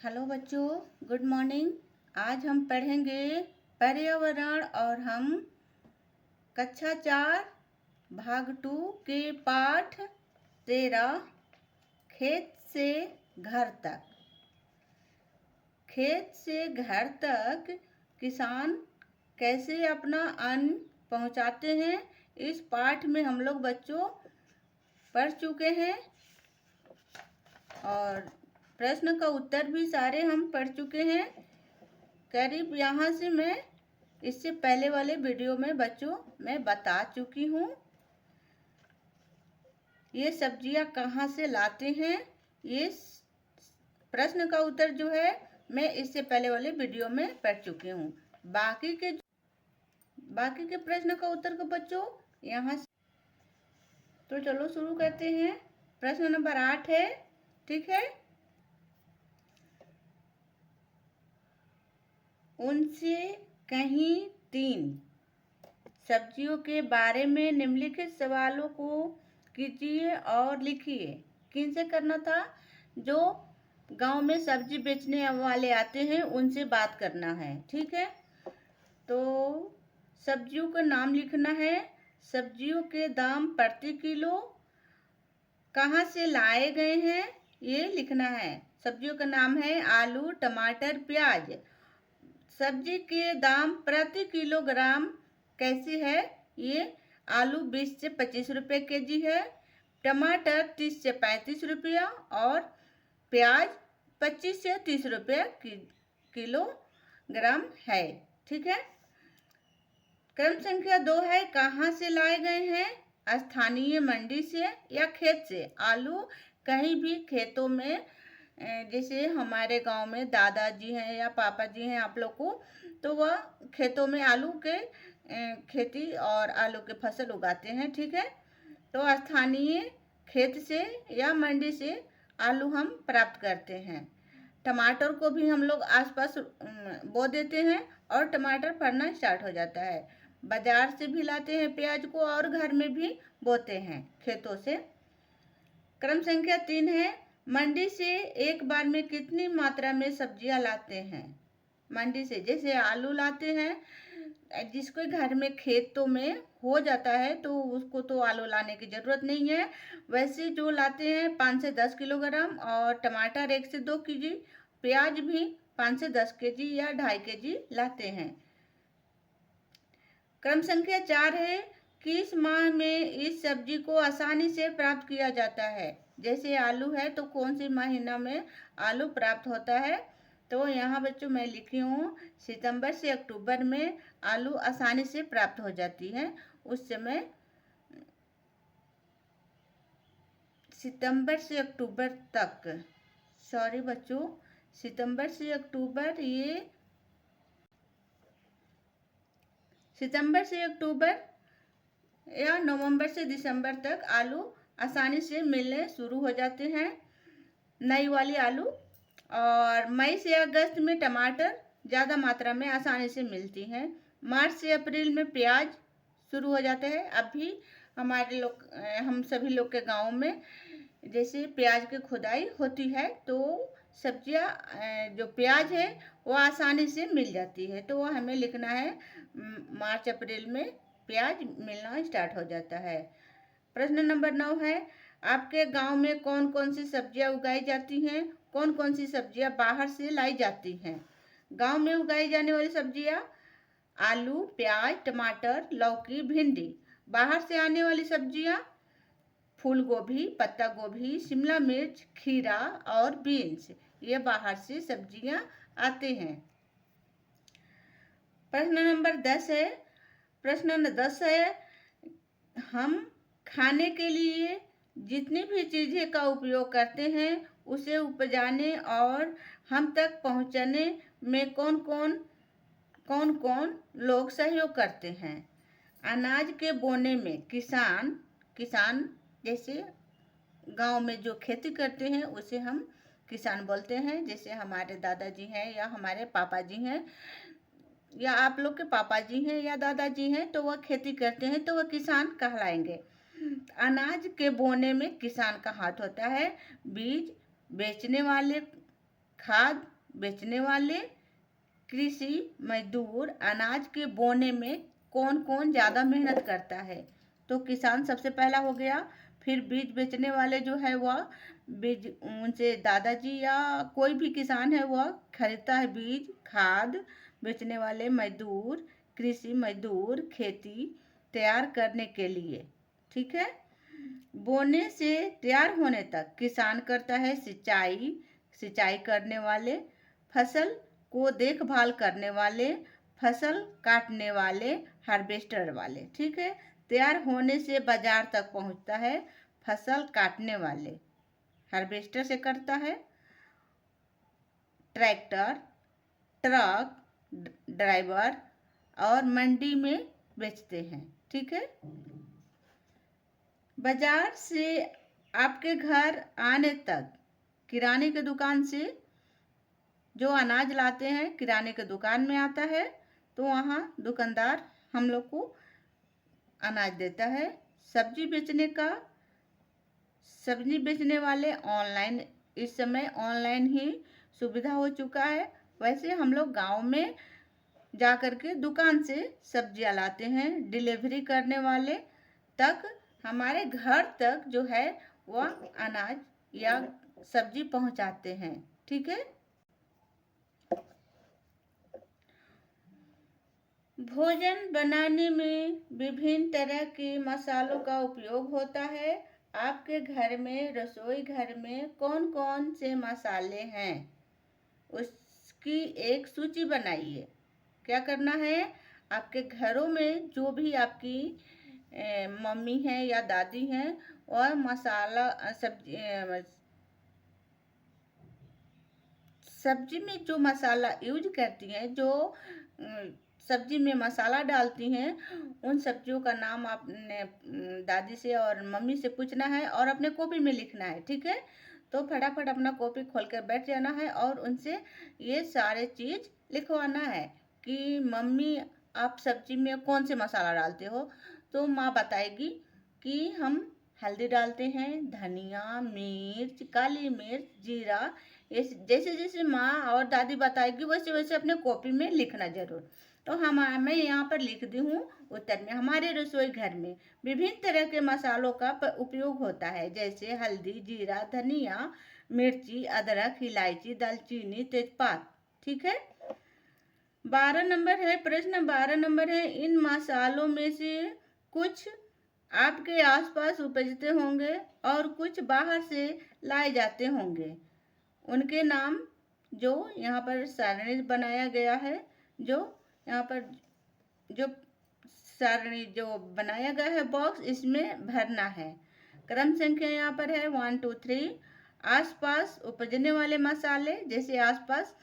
Hello बच्चों, good morning. आज हम पढ़ेंगे पर्यावरण और हम कक्षा 4 भाग 2 के पाठ 13 खेत से घर तक। खेत से घर तक किसान कैसे अपना अन्न पहुंचाते हैं, इस पाठ में हम लोग बच्चों पढ़ चुके हैं और प्रश्न का उत्तर भी सारे हम पढ़ चुके हैं। करीब यहाँ से मैं इससे पहले वाले वीडियो में बच्चों मैं बता चुकी हूँ ये सब्जियाँ कहाँ से लाते हैं। ये प्रश्न का उत्तर जो है मैं इससे पहले वाले वीडियो में पढ़ चुकी हूँ। बाकी के प्रश्न का उत्तर को बच्चों यहाँ से तो चलो शुरू करते हैं। प्रश्न नंबर 8 है, ठीक है। उनसे कहीं 3 सब्जियों के बारे में निम्नलिखित सवालों को कीजिए और लिखिए। किनसे करना था? जो गांव में सब्जी बेचने वाले आते हैं उनसे बात करना है, ठीक है। तो सब्जियों का नाम लिखना है, सब्जियों के दाम प्रति किलो, कहाँ से लाए गए हैं ये लिखना है। सब्जियों का नाम है आलू, टमाटर, प्याज। सब्जी के दाम प्रति किलोग्राम कैसे है? ये आलू 20 से 25 रुपये केजी है, टमाटर 30 से 35 रुपया और प्याज 25 से 30 रुपये किलोग्राम है, ठीक है। क्रम संख्या 2 है, कहाँ से लाए गए हैं? स्थानीय मंडी से या खेत से। आलू कहीं भी खेतों में, जैसे हमारे गांव में दादाजी हैं या पापा जी हैं आप लोग को, तो वह खेतों में आलू के खेती और आलू के फसल उगाते हैं, ठीक है। तो स्थानीय खेत से या मंडी से आलू हम प्राप्त करते हैं। टमाटर को भी हम लोग आसपास बो देते हैं और टमाटर फरना स्टार्ट हो जाता है। बाजार से भी लाते हैं प्याज को और घर में भी बोते हैं खेतों से। क्रम संख्या 3 है, मंडी से एक बार में कितनी मात्रा में सब्जियां लाते हैं? मंडी से जैसे आलू लाते हैं, जिसको घर में खेतों में हो जाता है तो उसको तो आलू लाने की ज़रूरत नहीं है। वैसे जो लाते हैं 5 से 10 किलोग्राम और टमाटर 1 से 2 केजी, प्याज भी 5 से 10 केजी या 2.5 केजी लाते हैं। क्रम संख्या 4 है, किस माह में इस सब्जी को आसानी से प्राप्त किया जाता है? जैसे आलू है तो कौन सी महीना में आलू प्राप्त होता है? तो यहाँ बच्चों मैं लिखी हूँ सितंबर से अक्टूबर में आलू आसानी से प्राप्त हो जाती है। उस समय सितंबर से अक्टूबर तक, सॉरी बच्चों, सितंबर से अक्टूबर, ये सितंबर से अक्टूबर या नवंबर से दिसंबर तक आलू आसानी से मिलने शुरू हो जाते हैं, नई वाली आलू। और मई से अगस्त में टमाटर ज़्यादा मात्रा में आसानी से मिलती हैं। मार्च से अप्रैल में प्याज शुरू हो जाता है। अभी हम सभी लोग के गाँव में जैसे प्याज की खुदाई होती है तो सब्जियां, जो प्याज है वो आसानी से मिल जाती है, तो वह हमें लिखना है मार्च अप्रैल में प्याज मिलना स्टार्ट हो जाता है। प्रश्न नंबर 9 है, आपके गांव में कौन कौन सी सब्जियां उगाई जाती हैं? कौन कौन सी सब्जियां बाहर से लाई जाती हैं? गांव में उगाई जाने वाली सब्जियां आलू, प्याज, टमाटर, लौकी, भिंडी। बाहर से आने वाली सब्जियां फूल गोभी, पत्ता गोभी, शिमला मिर्च, खीरा और बीन्स, ये बाहर से सब्जियां आते हैं। प्रश्न नंबर 10 है, हम खाने के लिए जितनी भी चीज़ें का उपयोग करते हैं उसे उपजाने और हम तक पहुंचाने में कौन कौन लोग सहयोग करते हैं? अनाज के बोने में किसान जैसे गांव में जो खेती करते हैं उसे हम किसान बोलते हैं। जैसे हमारे दादाजी हैं या हमारे पापा जी हैं या आप लोग के पापा जी हैं या दादाजी हैं तो वह खेती करते हैं तो वह किसान कहलाएंगे। अनाज के बोने में किसान का हाथ होता है। बीज बेचने वाले खाद बेचने वाले, कृषि मजदूर। अनाज के बोने में कौन कौन ज़्यादा मेहनत करता है? तो किसान सबसे पहला हो गया। फिर बीज बेचने वाले जो है वह बीज उनसे दादाजी या कोई भी किसान है वह खरीदता है बीज। खाद बेचने वाले मजदूर, कृषि मजदूर खेती तैयार करने के लिए। ठीक है। बोने से तैयार होने तक किसान करता है सिंचाई, सिंचाई करने वाले, फसल को देखभाल करने वाले, फसल काटने वाले, हार्वेस्टर वाले। ठीक है। तैयार होने से बाजार तक पहुंचता है फसल काटने वाले, हार्वेस्टर से करता है, ट्रैक्टर, ट्रक ड्राइवर, और मंडी में बेचते हैं। ठीक है। बाजार से आपके घर आने तक किराने की दुकान से जो अनाज लाते हैं किराने की दुकान में आता है, तो वहाँ दुकानदार हम लोग को अनाज देता है। सब्जी बेचने का, सब्जी बेचने वाले ऑनलाइन, इस समय ऑनलाइन ही सुविधा हो चुका है। वैसे हम लोग गांव में जा कर के दुकान से सब्जियां लाते हैं। डिलीवरी करने वाले तक हमारे घर तक जो है वह अनाज या सब्जी पहुंचाते हैं। ठीक है। भोजन बनाने में विभिन्न तरह के मसालों का उपयोग होता है। आपके घर में, रसोई घर में कौन कौन से मसाले हैं उसकी एक सूची बनाइए। क्या करना है? आपके घरों में जो भी आपकी मम्मी हैं या दादी हैं और मसाला सब्जी में जो मसाला यूज करती हैं, जो सब्जी में मसाला डालती हैं, उन सब्जियों का नाम आपने दादी से और मम्मी से पूछना है और अपने कॉपी में लिखना है। ठीक है। तो फटाफट अपना कॉपी खोल कर बैठ जाना है और उनसे ये सारे चीज़ लिखवाना है कि मम्मी आप सब्जी में कौन से मसाला डालते हो। तो माँ बताएगी कि हम हल्दी डालते हैं, धनिया, मिर्च, काली मिर्च, जीरा। जैसे जैसे माँ और दादी बताएगी वैसे वैसे अपने कॉपी में लिखना जरूर। तो मैं यहाँ पर लिख दी हूँ उत्तर में। हमारे रसोई घर में विभिन्न तरह के मसालों का उपयोग होता है, जैसे हल्दी, जीरा, धनिया, मिर्ची, अदरक, इलायची, दालचीनी, तेजपात। ठीक है। 12 नंबर है, प्रश्न 12 नंबर है, इन मसालों में से कुछ आपके आसपास उपजते होंगे और कुछ बाहर से लाए जाते होंगे। उनके नाम जो यहाँ पर सारणी बनाया गया है, जो यहाँ पर जो सारणी जो बनाया गया है बॉक्स, इसमें भरना है। क्रम संख्या यहाँ पर है 1 2 3। आसपास उपजने वाले मसाले, जैसे आसपास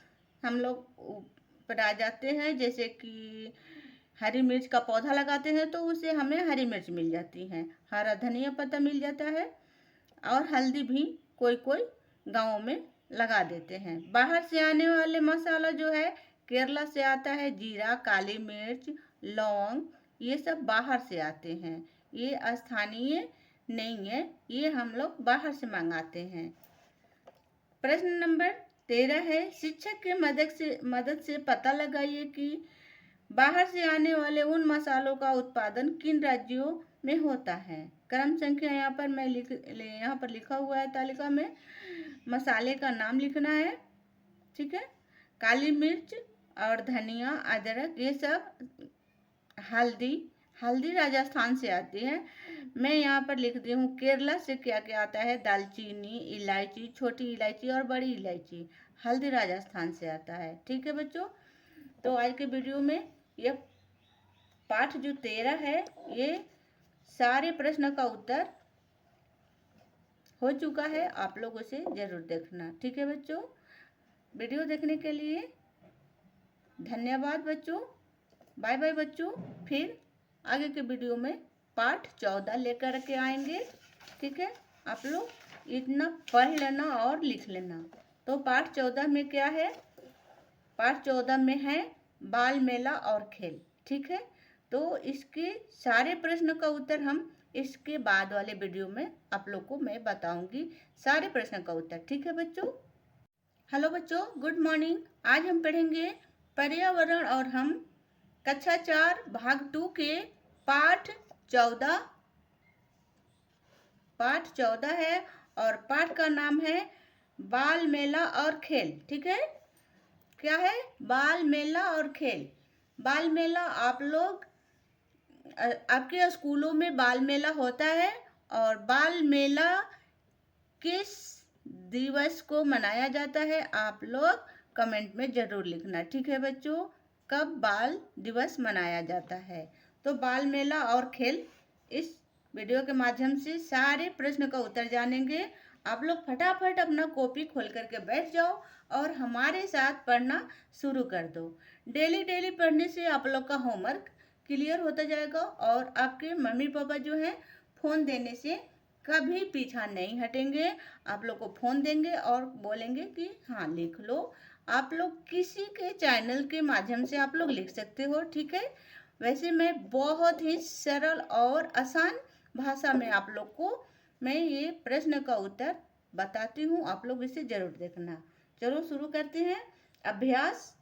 हम लोग पर आ जाते हैं, जैसे कि हरी मिर्च का पौधा लगाते हैं तो उससे हमें हरी मिर्च मिल जाती है, हरा धनिया पत्ता मिल जाता है, और हल्दी भी कोई कोई गाँव में लगा देते हैं। बाहर से आने वाले मसाला जो है केरला से आता है, जीरा, काली मिर्च, लौंग, ये सब बाहर से आते हैं। ये स्थानीय नहीं है, ये हम लोग बाहर से मंगाते हैं। प्रश्न नंबर 13 है, शिक्षक के मदद से पता लगाइए कि बाहर से आने वाले उन मसालों का उत्पादन किन राज्यों में होता है। क्रम संख्या यहाँ पर लिखा हुआ है तालिका में, मसाले का नाम लिखना है। ठीक है। काली मिर्च और धनिया, अदरक, ये सब। हल्दी राजस्थान से आती है। मैं यहाँ पर लिख दी हूँ केरला से क्या क्या आता है, दालचीनी, इलायची, छोटी इलायची और बड़ी इलायची। हल्दी राजस्थान से आता है। ठीक है बच्चों। तो आज के वीडियो में यह पाठ जो 13 है, ये सारे प्रश्न का उत्तर हो चुका है। आप लोग उसे जरूर देखना। ठीक है बच्चों। वीडियो देखने के लिए धन्यवाद बच्चों। बाय बाय बच्चों। फिर आगे के वीडियो में पाठ 14 लेकर के आएंगे। ठीक है। आप लोग इतना पढ़ लेना और लिख लेना। तो पाठ 14 में क्या है? पाठ 14 में है बाल मेला और खेल। ठीक है। तो इसके सारे प्रश्न का उत्तर हम इसके बाद वाले वीडियो में आप लोग को मैं बताऊंगी, सारे प्रश्न का उत्तर। ठीक है बच्चों। हेलो बच्चों, गुड मॉर्निंग। आज हम पढ़ेंगे पर्यावरण और हम कक्षा 4 भाग 2 के पाठ 14। पाठ 14 है और पाठ का नाम है बाल मेला और खेल। ठीक है, क्या है? बाल मेला और खेल। बाल मेला आप लोग आपके स्कूलों में बाल मेला होता है, और बाल मेला किस दिवस को मनाया जाता है आप लोग कमेंट में जरूर लिखना। ठीक है बच्चों, कब बाल दिवस मनाया जाता है। तो बाल मेला और खेल, इस वीडियो के माध्यम से सारे प्रश्न का उत्तर जानेंगे। आप लोग फटाफट अपना कॉपी खोल करके बैठ जाओ और हमारे साथ पढ़ना शुरू कर दो। डेली डेली पढ़ने से आप लोग का होमवर्क क्लियर होता जाएगा और आपके मम्मी पापा जो हैं फ़ोन देने से कभी पीछा नहीं हटेंगे। आप लोग को फ़ोन देंगे और बोलेंगे कि हाँ लिख लो। आप लोग किसी के चैनल के माध्यम से आप लोग लिख सकते हो। ठीक है, वैसे मैं बहुत ही सरल और आसान भाषा में आप लोग को मैं ये प्रश्न का उत्तर बताती हूँ, आप लोग इसे जरूर देखना। चलो शुरू करते हैं। अभ्यास।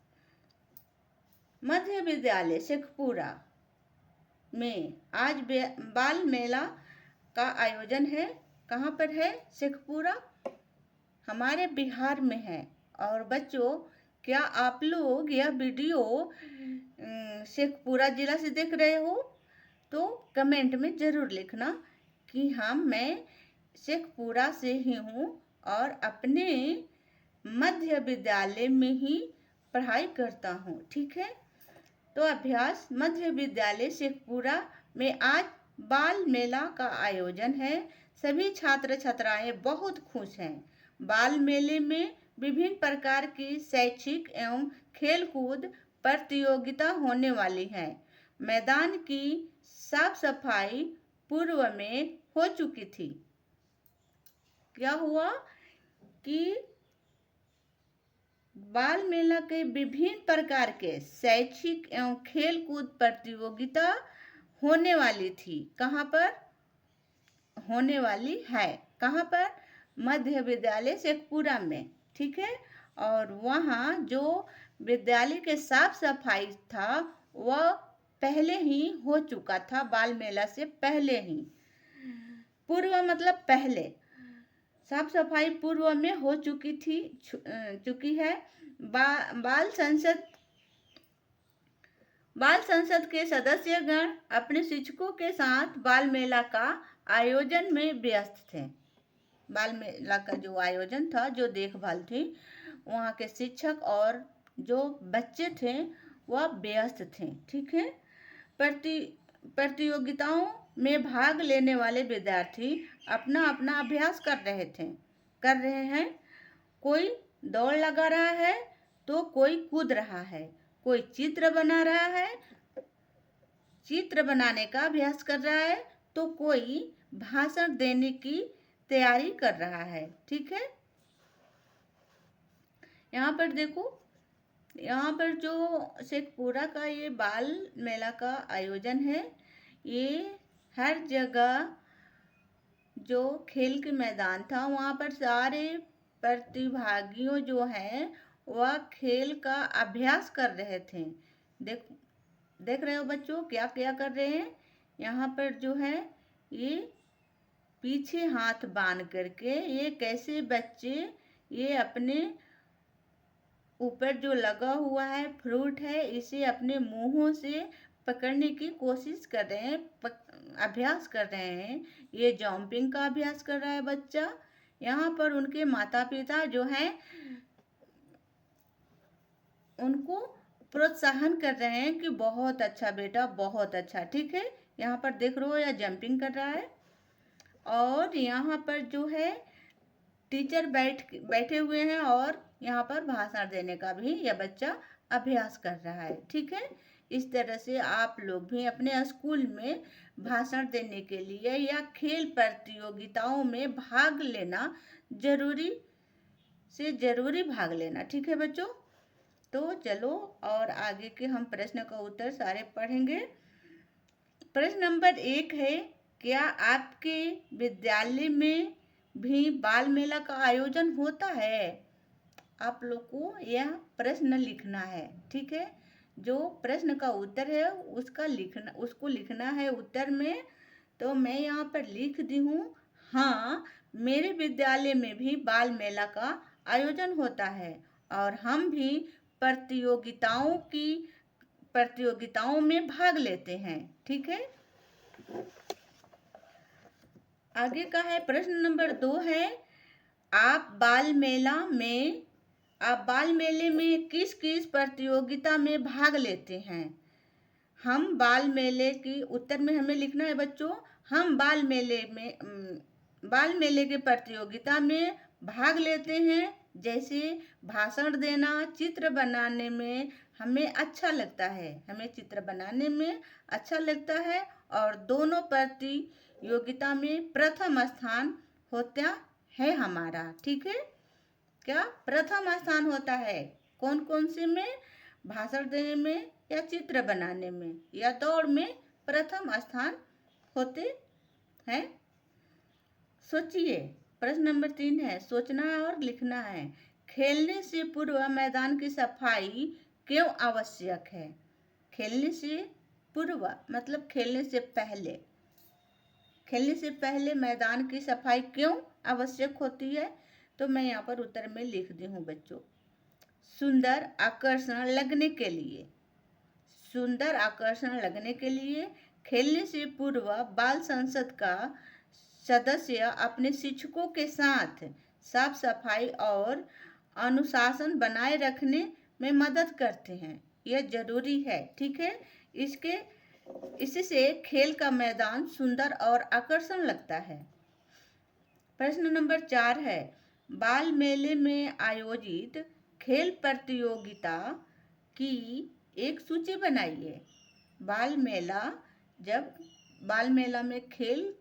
मध्य विद्यालय शेखपुरा में आज बाल मेला का आयोजन है। कहाँ पर है? शेखपुरा, हमारे बिहार में है। और बच्चों, क्या आप लोग यह वीडियो शेखपुरा जिला से देख रहे हो? तो कमेंट में ज़रूर लिखना कि हाँ मैं शेखपुरा से ही हूँ और अपने मध्य विद्यालय में ही पढ़ाई करता हूँ। ठीक है, तो अभ्यास। मध्य विद्यालय शेखपुरा में आज बाल मेला का आयोजन है। सभी छात्र छात्राएं बहुत खुश हैं। बाल मेले में विभिन्न प्रकार की शैक्षिक एवं खेलकूद प्रतियोगिता होने वाली है। मैदान की साफ सफाई पूर्व में हो चुकी थी। क्या हुआ कि बाल मेला के विभिन्न प्रकार के शैक्षिक एवं खेलकूद प्रतियोगिता होने वाली थी। कहाँ पर होने वाली है? कहाँ पर? मध्य विद्यालय शेखपुरा में। ठीक है, और वहाँ जो विद्यालय के साफ सफाई था वह पहले ही हो चुका था, बाल मेला से पहले ही। पूर्व मतलब पहले, साफ सफाई पूर्व में हो चुकी है। बाल संसद के सदस्यगण अपने शिक्षकों के साथ बाल मेला का आयोजन में व्यस्त थे। बाल मेला का जो आयोजन था, जो देखभाल थी, वहाँ के शिक्षक और जो बच्चे थे वह व्यस्त थे। ठीक है, प्रतियोगिताओं में भाग लेने वाले विद्यार्थी अपना अपना अभ्यास कर रहे हैं। कोई दौड़ लगा रहा है तो कोई कूद रहा है, कोई चित्र बना रहा है, चित्र बनाने का अभ्यास कर रहा है, तो कोई भाषण देने की तैयारी कर रहा है। ठीक है, यहाँ पर देखो, यहाँ पर जो शेखपुरा का ये बाल मेला का आयोजन है, ये हर जगह जो खेल के मैदान था वहाँ पर सारे प्रतिभागियों जो हैं वह खेल का अभ्यास कर रहे थे। देख रहे हो बच्चों क्या क्या कर रहे हैं? यहाँ पर जो है ये पीछे हाथ बांध करके ये कैसे बच्चे ये अपने ऊपर जो लगा हुआ है फ्रूट है इसे अपने मुंहों से पकड़ने की कोशिश कर रहे हैं, अभ्यास कर रहे हैं। ये जंपिंग का अभ्यास कर रहा है बच्चा। यहाँ पर उनके माता पिता जो हैं उनको प्रोत्साहन कर रहे हैं कि बहुत अच्छा बेटा, बहुत अच्छा। ठीक है, यहाँ पर देख रहे हो या जंपिंग कर रहा है। और यहाँ पर जो है टीचर बैठे हुए हैं और यहाँ पर भाषण देने का भी यह बच्चा अभ्यास कर रहा है। ठीक है, इस तरह से आप लोग भी अपने स्कूल में भाषण देने के लिए या खेल प्रतियोगिताओं में भाग लेना जरूरी भाग लेना। ठीक है बच्चों, तो चलो और आगे के हम प्रश्न का उत्तर सारे पढ़ेंगे। प्रश्न नंबर 1 है, क्या आपके विद्यालय में भी बाल मेला का आयोजन होता है? आप लोग को यह प्रश्न लिखना है, ठीक है। जो प्रश्न का उत्तर है उसको लिखना है उत्तर में। तो मैं यहाँ पर लिख दी हूँ, हाँ मेरे विद्यालय में भी बाल मेला का आयोजन होता है और हम भी प्रतियोगिताओं में भाग लेते हैं, ठीक है। आगे का है प्रश्न नंबर 2 है, आप बाल मेले में किस किस प्रतियोगिता में भाग लेते हैं। हम बाल मेले की उत्तर में हमें लिखना है बच्चों, हम बाल मेले के प्रतियोगिता में भाग लेते हैं। जैसे भाषण देना, चित्र बनाने में हमें अच्छा लगता है, और दोनों प्रतियोगिता में प्रथम स्थान होता है हमारा, ठीक है। क्या प्रथम स्थान होता है? कौन कौन से में? भाषण देने में या चित्र बनाने में या दौड़ में प्रथम स्थान होते हैं। सोचिए, प्रश्न नंबर 3 है, सोचना और लिखना है। खेलने से पूर्व मैदान की सफाई क्यों आवश्यक है? खेलने से पूर्व मतलब खेलने से पहले मैदान की सफाई क्यों आवश्यक होती है? तो मैं यहाँ पर उत्तर में लिख दी हूँ बच्चों, सुंदर आकर्षण लगने के लिए खेलने से पूर्व बाल संसद का सदस्य अपने शिक्षकों के साथ साफ सफाई और अनुशासन बनाए रखने में मदद करते हैं। यह जरूरी है, ठीक है। इससे खेल का मैदान सुंदर और आकर्षण लगता है। प्रश्न नंबर 4 है, बाल मेले में आयोजित खेल प्रतियोगिता की एक सूची बनाइए। बाल मेला में खेल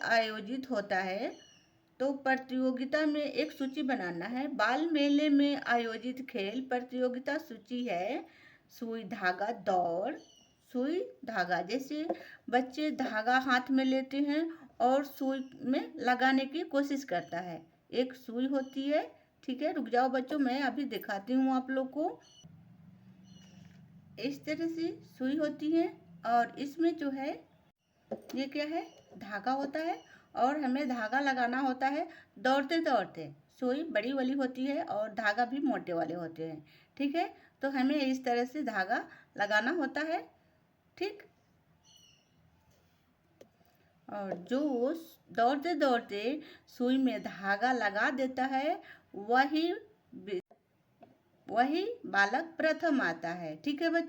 आयोजित होता है तो प्रतियोगिता में एक सूची बनाना है। बाल मेले में आयोजित खेल प्रतियोगिता सूची है, सुई धागा दौड़। सुई धागा, जैसे बच्चे धागा हाथ में लेते हैं और सुई में लगाने की कोशिश करता है, एक सुई होती है, ठीक है। रुक जाओ बच्चों, मैं अभी दिखाती हूँ आप लोग को। इस तरह से सुई होती है और इसमें जो है ये क्या है, धागा होता है और हमें धागा लगाना होता है दौड़ते दौड़ते। सुई बड़ी वाली होती है और धागा भी मोटे वाले होते हैं, ठीक है। तो हमें इस तरह से धागा लगाना होता है, ठीक। और जो दौड़ते दौड़ते सुई में धागा लगा देता है वही बालक प्रथम आता है, ठीक है बच्चों।